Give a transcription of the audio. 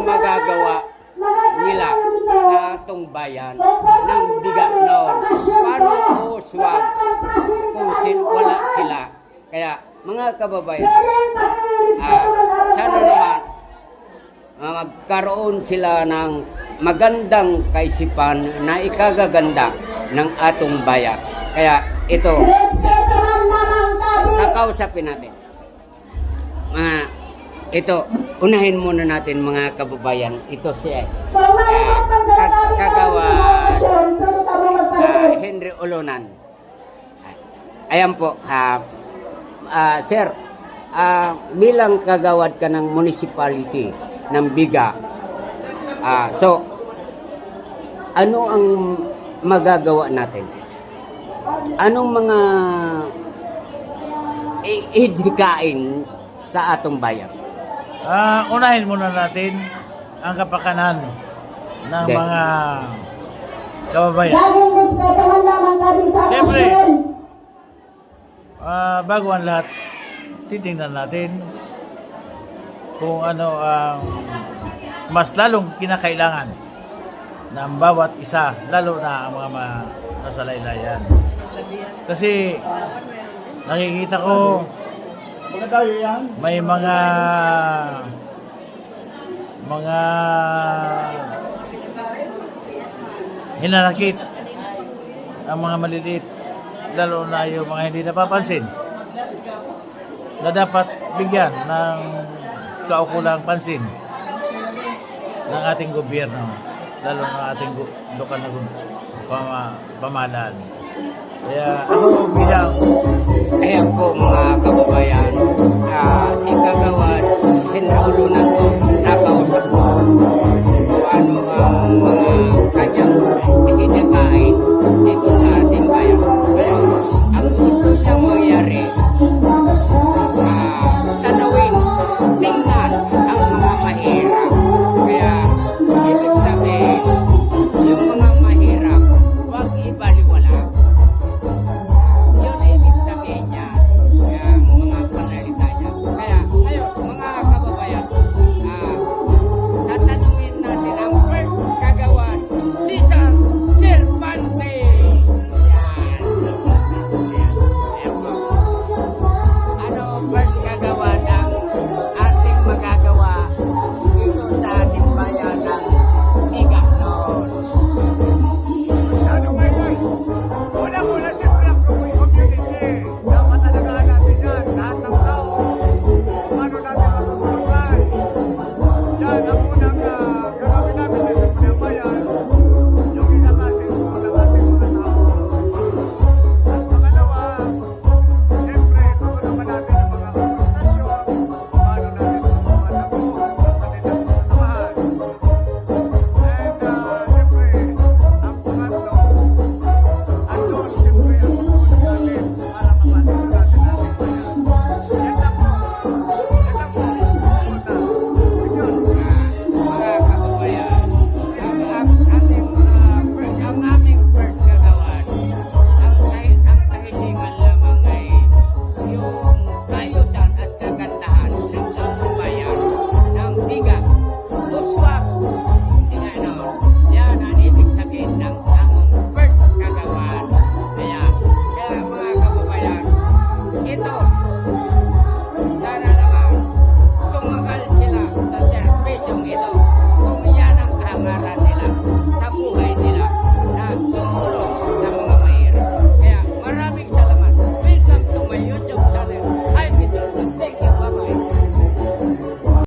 magagawa nila sa atong bayan ng biga noon. Paano uswag kung wala sila? Kaya mga kababayan, sana naman magkaroon sila ng magandang kaisipan na ikagaganda ng atong bayan. Kaya ito, kakausapin natin. Ito, unahin muna natin mga kababayan. Ito si Kagawad Henry Olonan. Ayan po, sir, bilang kagawad ka ng municipality ng Biga, so, ano ang magagawa natin? Anong mga idikain sa atong bayan? Unahin muna natin ang kapakanan ng mga kababayan. Siyempre, bago ang lahat, titingnan natin kung ano ang mas lalong kinakailangan ng bawat isa, lalo na ang mga nasa laylayan. Kasi nakikita ko may mga hinanakit ang mga maliliit, lalo na yung mga hindi napapansin, na dapat bigyan ng kaukulang pansin ng ating gobyerno, lalo na ating lokal na pamahalaan. Kaya ako bilang ayan po mga kababayan,